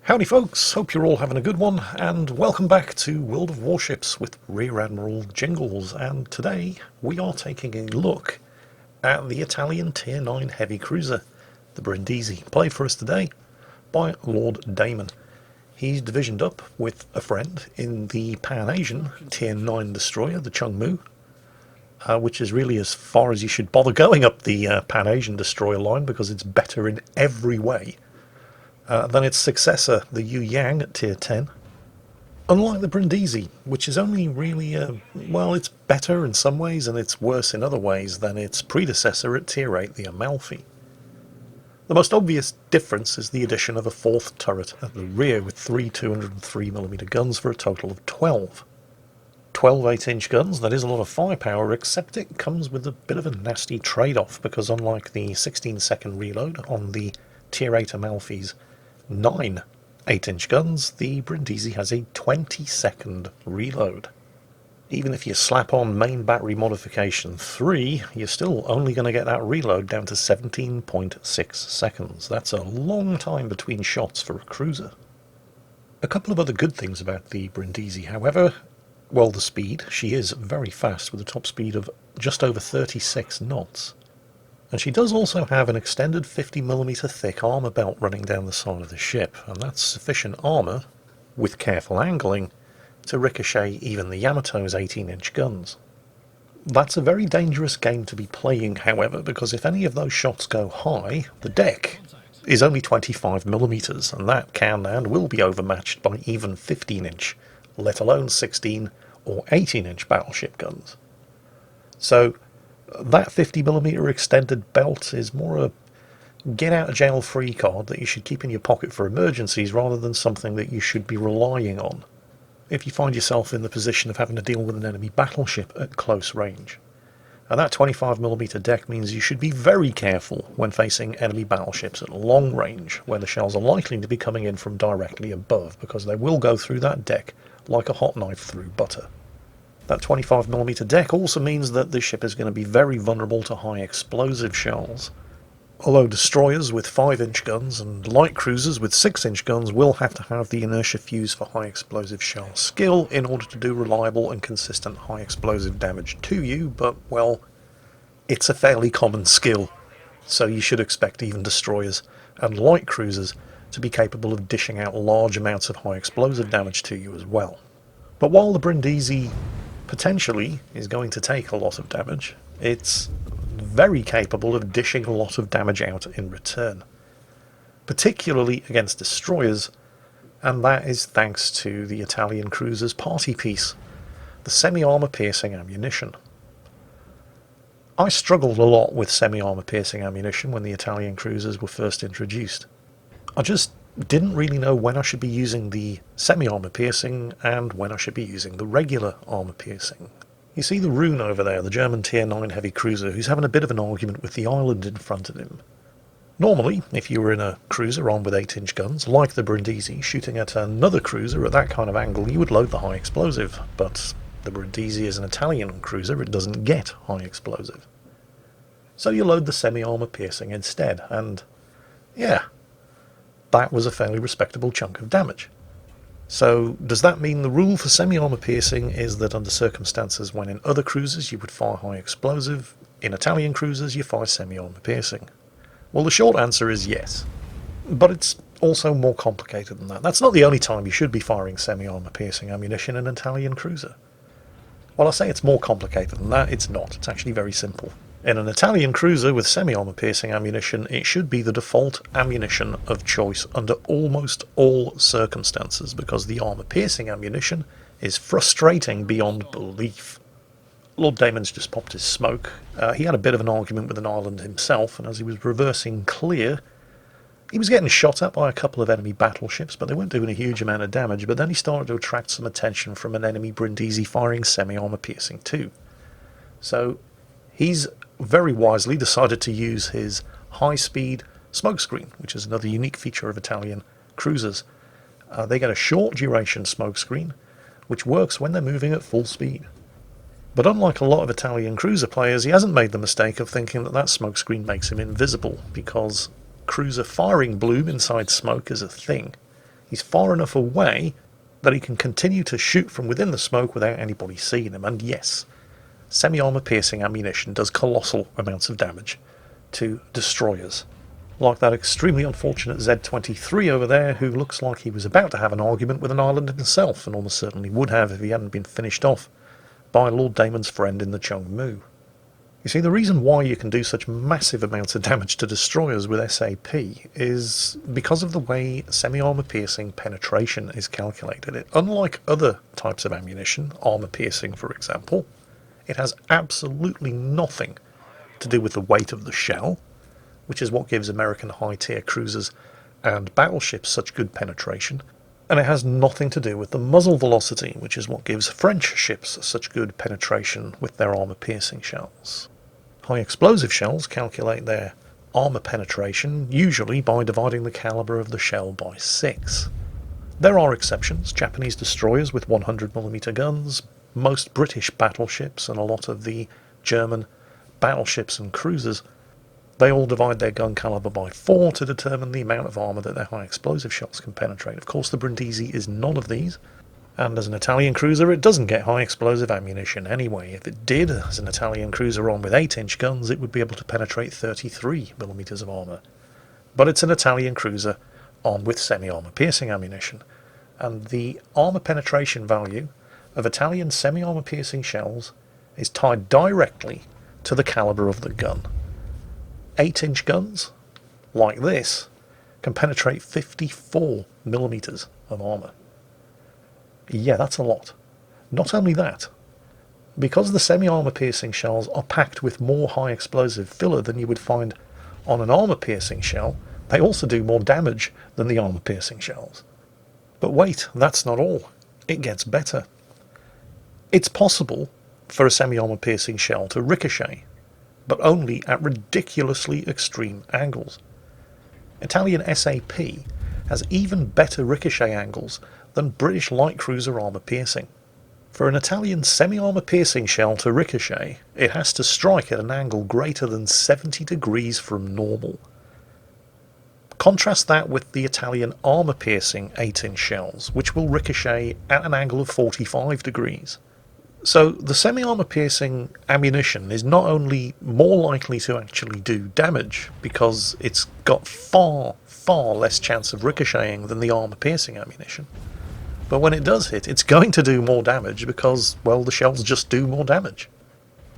Howdy folks, hope you're all having a good one, and welcome back to World of Warships with Rear Admiral Jingles, and today we are taking a look at the Italian Tier 9 heavy cruiser, the Brindisi, played for us today by Lord Damon. He's divisioned up with a friend in the Pan-Asian Tier 9 destroyer, the Chungmu, which is really as far as you should bother going up the Pan-Asian destroyer line because it's better in every way than its successor, the Yu Yang at Tier 10. Unlike the Brindisi, which is only really, well, it's better in some ways and it's worse in other ways than its predecessor at Tier 8, the Amalfi. The most obvious difference is the addition of a fourth turret at the rear with three 203mm guns for a total of 12. 12 8-inch guns, that is a lot of firepower, except it comes with a bit of a nasty trade-off because unlike the 16-second reload on the Tier 8 Amalfi's 9 8-inch guns, the Brindisi has a 20-second reload. Even if you slap on main battery modification 3, you're still only going to get that reload down to 17.6 seconds. That's a long time between shots for a cruiser. A couple of other good things about the Brindisi, however. Well, the speed. She is very fast with a top speed of just over 36 knots. And she does also have an extended 50mm thick armour belt running down the side of the ship, and that's sufficient armour, with careful angling, to ricochet even the Yamato's 18-inch guns. That's a very dangerous game to be playing, however, because if any of those shots go high, the deck is only 25mm, and that can and will be overmatched by even 15-inch, let alone 16 or 18-inch battleship guns. So that 50mm extended belt is more a get-out-of-jail-free card that you should keep in your pocket for emergencies rather than something that you should be relying on if you find yourself in the position of having to deal with an enemy battleship at close range. And that 25mm deck means you should be very careful when facing enemy battleships at long range, where the shells are likely to be coming in from directly above, because they will go through that deck like a hot knife through butter. That 25mm deck also means that the ship is going to be very vulnerable to high explosive shells. Although destroyers with 5-inch guns and light cruisers with 6-inch guns will have to have the inertia fuse for high explosive shell skill in order to do reliable and consistent high explosive damage to you, but, well, it's a fairly common skill, so you should expect even destroyers and light cruisers to be capable of dishing out large amounts of high explosive damage to you as well. But while the Brindisi potentially is going to take a lot of damage, it's very capable of dishing a lot of damage out in return, particularly against destroyers, and that is thanks to the Italian cruiser's party piece, the Semi Armour Piercing Ammunition. I struggled a lot with Semi Armour Piercing Ammunition when the Italian cruisers were first introduced. I just didn't really know when I should be using the Semi Armour Piercing and when I should be using the regular Armour Piercing. You see the Rune over there, the German Tier 9 heavy cruiser, who's having a bit of an argument with the island in front of him. Normally, if you were in a cruiser armed with 8-inch guns, like the Brindisi, shooting at another cruiser at that kind of angle, you would load the high explosive, but the Brindisi is an Italian cruiser, it doesn't get high explosive. So you load the Semi Armour Piercing instead, and yeah, that was a fairly respectable chunk of damage. So does that mean the rule for Semi Armour Piercing is that under circumstances when in other cruisers you would fire high explosive, in Italian cruisers you fire Semi Armour Piercing? Well, the short answer is yes, but it's also more complicated than that. That's not the only time you should be firing Semi Armour Piercing ammunition in an Italian cruiser. While I say it's more complicated than that, it's not. It's actually very simple. In an Italian cruiser with semi-armour piercing ammunition, it should be the default ammunition of choice under almost all circumstances, because the armour piercing ammunition is frustrating beyond belief. Lord Damon's just popped his smoke. He had a bit of an argument with an island himself, and as he was reversing clear, he was getting shot at by a couple of enemy battleships, but they weren't doing a huge amount of damage, but then he started to attract some attention from an enemy Brindisi firing semi-armour piercing too. So he's very wisely decided to use his high-speed smokescreen, which is another unique feature of Italian cruisers. They get a short-duration smokescreen, which works when they're moving at full speed. But unlike a lot of Italian cruiser players, he hasn't made the mistake of thinking that that smokescreen makes him invisible, because cruiser firing bloom inside smoke is a thing. He's far enough away that he can continue to shoot from within the smoke without anybody seeing him. And yes, semi-armour piercing ammunition does colossal amounts of damage to destroyers. Like that extremely unfortunate Z-23 over there, who looks like he was about to have an argument with an island himself, and almost certainly would have if he hadn't been finished off by Lord Damon's friend in the Chongmu. You see, the reason why you can do such massive amounts of damage to destroyers with SAP is because of the way semi-armour piercing penetration is calculated. Unlike other types of ammunition, armour piercing for example, it has absolutely nothing to do with the weight of the shell, which is what gives American high-tier cruisers and battleships such good penetration, and it has nothing to do with the muzzle velocity, which is what gives French ships such good penetration with their armour-piercing shells. High explosive shells calculate their armour penetration usually by dividing the calibre of the shell by 6. There are exceptions: Japanese destroyers with 100mm guns, most British battleships, and a lot of the German battleships and cruisers. They all divide their gun calibre by 4 to determine the amount of armour that their high explosive shells can penetrate. Of course, the Brindisi is none of these, and as an Italian cruiser it doesn't get high explosive ammunition anyway. If it did, as an Italian cruiser on with 8-inch guns, it would be able to penetrate 33mm of armour. But it's an Italian cruiser on with semi-armour piercing ammunition, and the armour penetration value of Italian semi-armour piercing shells is tied directly to the calibre of the gun. 8-inch guns, like this, can penetrate 54mm of armour. Yeah, that's a lot. Not only that, because the semi-armour piercing shells are packed with more high explosive filler than you would find on an armour piercing shell, they also do more damage than the armour piercing shells. But wait, that's not all. It gets better. It's possible for a semi-armour piercing shell to ricochet, but only at ridiculously extreme angles. Italian SAP has even better ricochet angles than British light cruiser armour piercing. For an Italian semi-armour piercing shell to ricochet, it has to strike at an angle greater than 70 degrees from normal. Contrast that with the Italian armour piercing 8-inch shells, which will ricochet at an angle of 45 degrees. So the semi-armour piercing ammunition is not only more likely to actually do damage, because it's got far less chance of ricocheting than the armour piercing ammunition, but when it does hit, it's going to do more damage because, well, the shells just do more damage.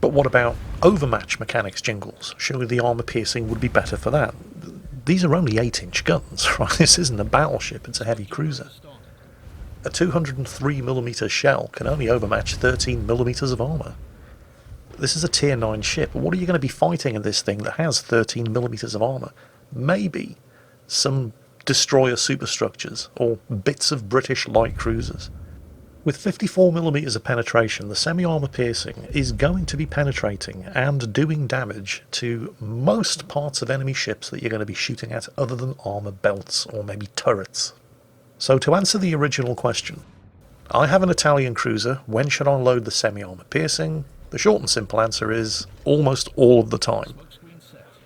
But what about overmatch mechanics, Jingles? Surely the armour piercing would be better for that. These are only 8-inch guns, right? This isn't a battleship, it's a heavy cruiser. A 203mm shell can only overmatch 13mm of armour. This is a tier 9 ship. What are you going to be fighting in this thing that has 13mm of armour? Maybe some destroyer superstructures, or bits of British light cruisers. With 54mm of penetration, the semi-armour piercing is going to be penetrating and doing damage to most parts of enemy ships that you're going to be shooting at, other than armour belts or maybe turrets. So to answer the original question, I have an Italian cruiser, when should I load the semi-armour piercing? The short and simple answer is almost all of the time.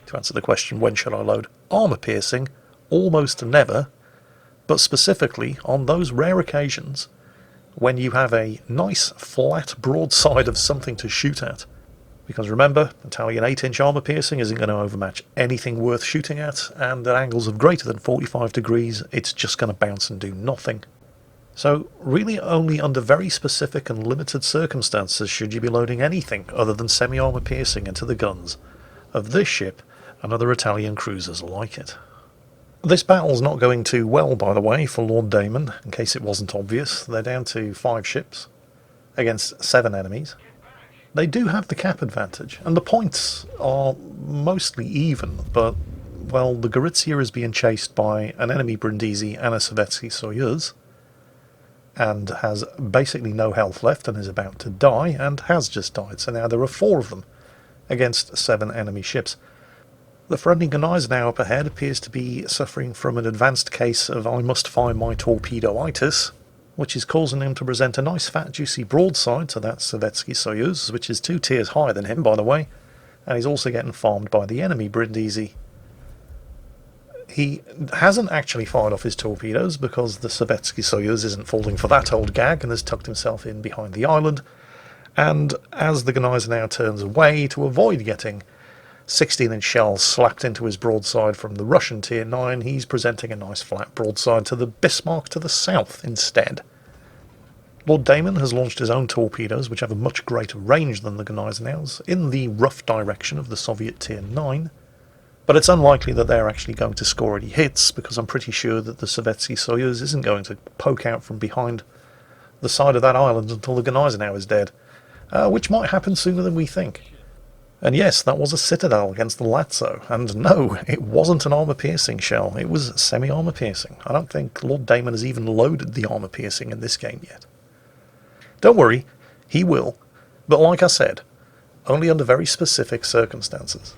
To answer the question, when should I load armour piercing? Almost never, but specifically on those rare occasions when you have a nice flat broadside of something to shoot at. Because remember, Italian 8-inch armour piercing isn't going to overmatch anything worth shooting at, and at angles of greater than 45 degrees it's just going to bounce and do nothing. So really only under very specific and limited circumstances should you be loading anything other than semi-armour piercing into the guns of this ship and other Italian cruisers like it. This battle's not going too well, by the way, for Lord Damon, in case it wasn't obvious. They're down to 5 ships against 7 enemies. They do have the cap advantage, and the points are mostly even, but, well, the Gorizia is being chased by an enemy Brindisi and a Sovietsky Soyuz, and has basically no health left and is about to die, and has just died. So now there are 4 of them against 7 enemy ships. The friendly Gneisenau up ahead appears to be suffering from an advanced case of I must find my torpedoitis, which is causing him to present a nice fat juicy broadside to that Sovietsky Soyuz, which is 2 tiers higher than him, by the way, and he's also getting farmed by the enemy Brindisi. He hasn't actually fired off his torpedoes because the Sovietsky Soyuz isn't falling for that old gag and has tucked himself in behind the island. And as the Gneisenau turns away to avoid getting 16-inch shells slapped into his broadside from the Russian Tier 9, he's presenting a nice flat broadside to the Bismarck to the south instead. Lord Damon has launched his own torpedoes, which have a much greater range than the Gneisenau's, in the rough direction of the Soviet Tier 9. But it's unlikely that they're actually going to score any hits, because I'm pretty sure that the Sovietsky Soyuz isn't going to poke out from behind the side of that island until the Gneisenau is dead, which might happen sooner than we think. And yes, that was a Citadel against the Lazzo, and no, it wasn't an armour-piercing shell, it was semi-armour piercing. I don't think Lord Damon has even loaded the armour-piercing in this game yet. Don't worry, he will, but like I said, only under very specific circumstances.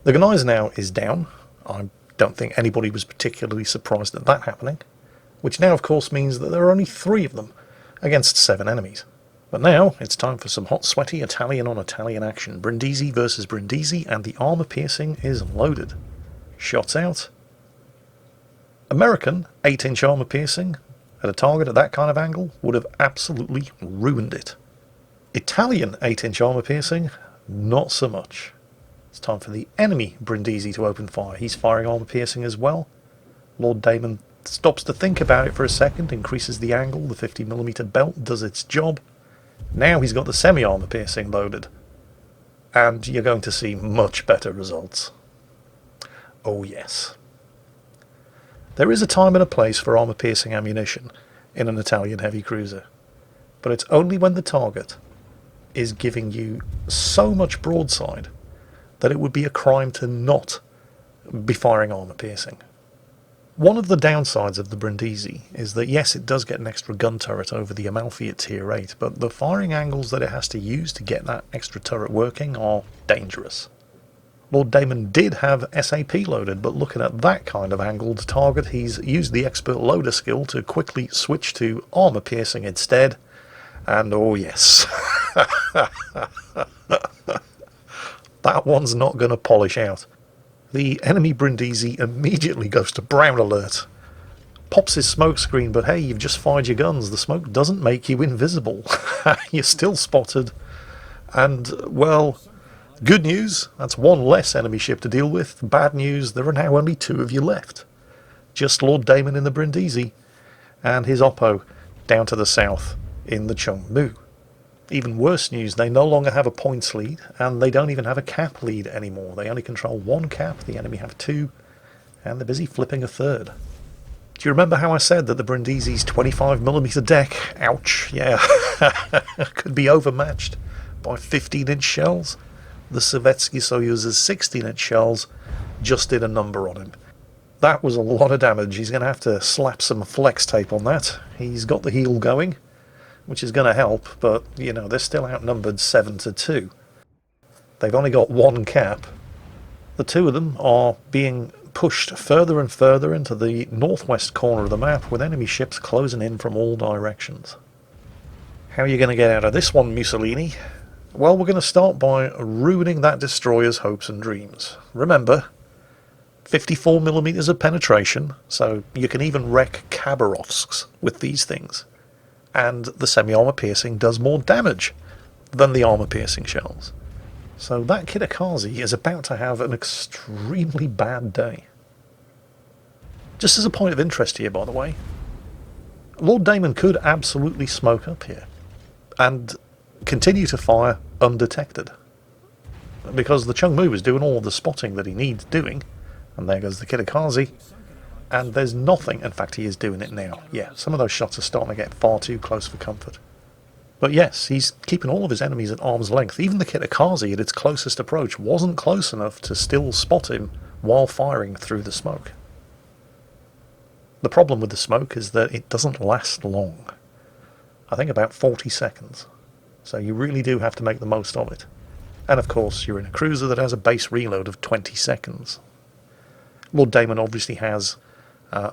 The Gneisenau is down. I don't think anybody was particularly surprised at that happening, which now of course means that there are only 3 of them against 7 enemies. But now it's time for some hot sweaty Italian on Italian action. Brindisi versus Brindisi, and the armour piercing is loaded. Shots out. American 8-inch armour piercing at a target at that kind of angle would have absolutely ruined it. Italian 8-inch armour piercing, not so much. It's time for the enemy Brindisi to open fire. He's firing armour piercing as well. Lord Damon stops to think about it for a second, increases the angle, the 50mm belt does its job. Now he's got the semi-armour piercing loaded, and you're going to see much better results. Oh yes. There is a time and a place for armour piercing ammunition in an Italian heavy cruiser, but it's only when the target is giving you so much broadside that it would be a crime to not be firing armour piercing. One of the downsides of the Brindisi is that yes, it does get an extra gun turret over the Amalfi at Tier 8, but the firing angles that it has to use to get that extra turret working are dangerous. Lord Damon did have SAP loaded, but looking at that kind of angled target, he's used the expert loader skill to quickly switch to armour piercing instead, and oh yes. That one's not going to polish out. The enemy Brindisi immediately goes to brown alert. Pops his smoke screen, but hey, you've just fired your guns. The smoke doesn't make you invisible. You're still spotted. And, well, good news, that's 1 less enemy ship to deal with. Bad news, there are now only 2 of you left. Just Lord Damon in the Brindisi, and his Oppo down to the south in the Chungmu. Even worse news, they no longer have a points lead, and they don't even have a cap lead anymore. They only control 1 cap, the enemy have 2, and they're busy flipping a 3rd. Do you remember how I said that the Brindisi's 25mm deck, ouch, yeah, could be overmatched by 15-inch shells? The Sovietsky Soyuz's 16-inch shells just did a number on him. That was a lot of damage. He's going to have to slap some flex tape on that. He's got the heel going, which is going to help, but, you know, they're still outnumbered 7-2. They've only got 1 cap. The 2 of them are being pushed further and further into the northwest corner of the map, with enemy ships closing in from all directions. How are you going to get out of this one, Mussolini? Well, we're going to start by ruining that destroyer's hopes and dreams. Remember, 54mm of penetration, so you can even wreck Khabarovsks with these things. And the semi-armour piercing does more damage than the armour piercing shells. So that Kitakaze is about to have an extremely bad day. Just as a point of interest here, by the way, Lord Damon could absolutely smoke up here and continue to fire undetected, because the Chungmu is doing all the spotting that he needs doing, and there goes the Kitakaze. And there's nothing, in fact he is doing it now. Yeah, some of those shots are starting to get far too close for comfort. But yes, he's keeping all of his enemies at arm's length. Even the Kitakaze at its closest approach wasn't close enough to still spot him while firing through the smoke. The problem with the smoke is that it doesn't last long. I think about 40 seconds. So you really do have to make the most of it. And of course, you're in a cruiser that has a base reload of 20 seconds. Lord Damon obviously has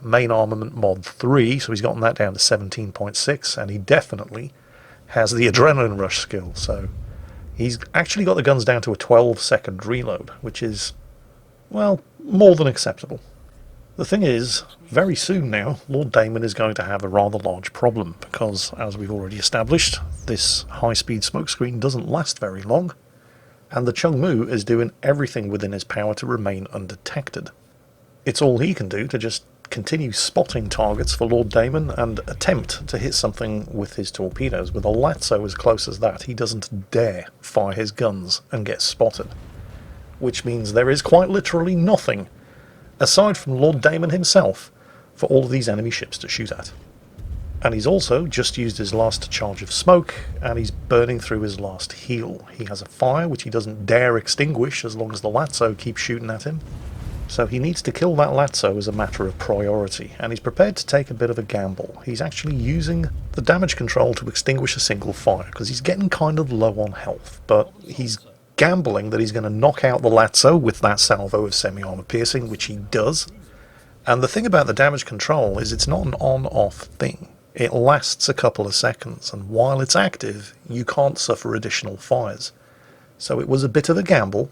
main armament mod 3, so he's gotten that down to 17.6, and he definitely has the adrenaline rush skill, so he's actually got the guns down to a 12-second reload, which is, well, more than acceptable. The thing is, very soon now, Lord Damon is going to have a rather large problem, because, as we've already established, this high-speed smokescreen doesn't last very long, and the Chungmu is doing everything within his power to remain undetected. It's all he can do to just continue spotting targets for Lord Damon and attempt to hit something with his torpedoes. With a Lazzo as close as that, he doesn't dare fire his guns and get spotted. Which means there is quite literally nothing, aside from Lord Damon himself, for all of these enemy ships to shoot at. And he's also just used his last charge of smoke, and he's burning through his last heal. He has a fire which he doesn't dare extinguish as long as the Lazzo keeps shooting at him. So he needs to kill that Lazzo as a matter of priority, and he's prepared to take a bit of a gamble. He's actually using the damage control to extinguish a single fire, because he's getting kind of low on health, but he's gambling that he's going to knock out the Lazzo with that salvo of Semi Armour Piercing, which he does. And the thing about the damage control is it's not an on-off thing. It lasts a couple of seconds, and while it's active, you can't suffer additional fires. So it was a bit of a gamble,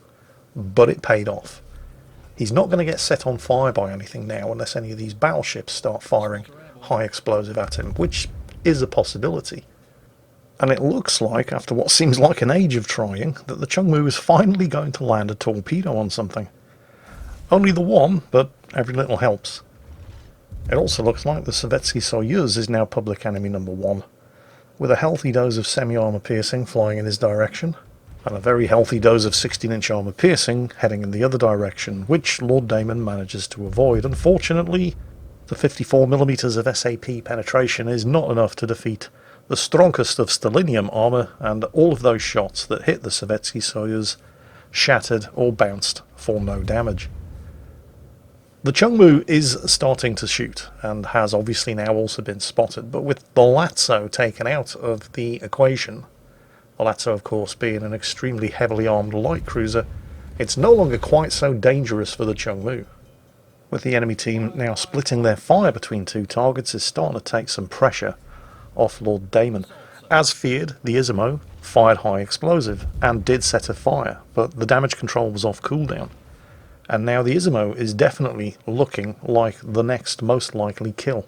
but it paid off. He's not going to get set on fire by anything now unless any of these battleships start firing high explosive at him, which is a possibility. And it looks like, after what seems like an age of trying, that the Chungmu is finally going to land a torpedo on something. Only the one, but every little helps. It also looks like the Sovietsky Soyuz is now public enemy number 1, with a healthy dose of semi-armour piercing flying in his direction, and a very healthy dose of 16-inch armour piercing heading in the other direction, which Lord Damon manages to avoid. Unfortunately, the 54mm of SAP penetration is not enough to defeat the strongest of stellinium armour, and all of those shots that hit the Sovietsky Soyuz shattered or bounced for no damage. The Chungmu is starting to shoot, and has obviously now also been spotted, but with the Lazzo taken out of the equation, the Lazzo of course being an extremely heavily armed light cruiser, it's no longer quite so dangerous for the Chungmu. With the enemy team now splitting their fire between two targets, is starting to take some pressure off Lord Damon. As feared, the Izumo fired high explosive and did set a fire, but the damage control was off cooldown. And now the Izumo is definitely looking like the next most likely kill.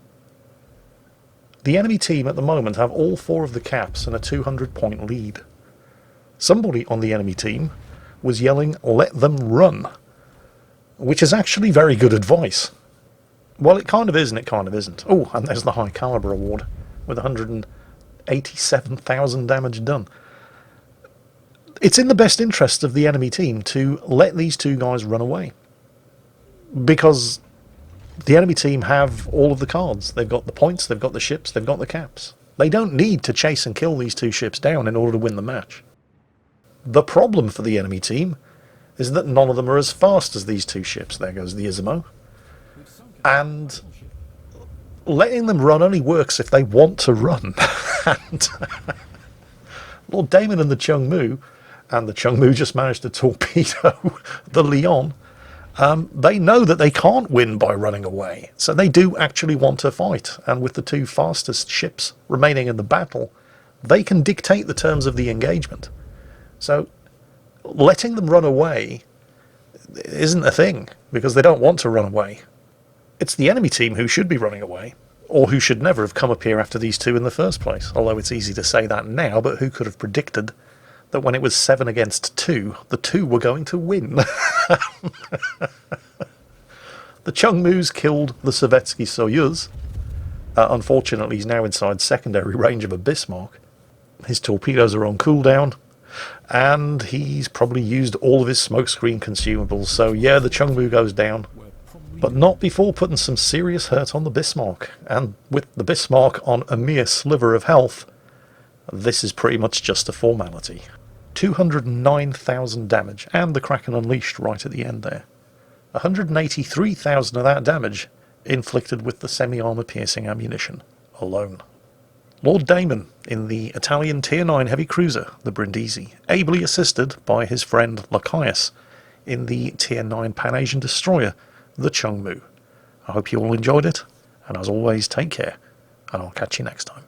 The enemy team at the moment have all 4 of the caps and a 200-point lead. Somebody on the enemy team was yelling, "Let them run," which is actually very good advice. Well, it kind of is and it kind of isn't. Oh, and there's the high caliber award with 187,000 damage done. It's in the best interest of the enemy team to let these two guys run away, because the enemy team have all of the cards. They've got the points, they've got the ships, they've got the caps. They don't need to chase and kill these two ships down in order to win the match. The problem for the enemy team is that none of them are as fast as these two ships. There goes the Izumo. And letting them run only works if they want to run. And Lord Damon and the Chungmu just managed to torpedo the Leon. They know that they can't win by running away, so they do actually want to fight, and with the 2 fastest ships remaining in the battle, they can dictate the terms of the engagement. So letting them run away isn't a thing, because they don't want to run away. It's the enemy team who should be running away, or who should never have come up here after these two in the first place. Although it's easy to say that now, but who could have predicted that when it was 7 against 2, the 2 were going to win? The Chungmus killed the Sovietsky Soyuz. Unfortunately, he's now inside secondary range of a Bismarck. His torpedoes are on cooldown, and he's probably used all of his smokescreen consumables. So yeah, the Chungmu goes down, but not before putting some serious hurt on the Bismarck. And with the Bismarck on a mere sliver of health, this is pretty much just a formality. 209,000 damage, and the Kraken unleashed right at the end there. 183,000 of that damage inflicted with the semi-armour piercing ammunition alone. Lord Damon in the Italian Tier 9 heavy cruiser, the Brindisi, ably assisted by his friend Lachias in the Tier 9 Pan-Asian destroyer, the Chungmu. I hope you all enjoyed it, and as always, take care, and I'll catch you next time.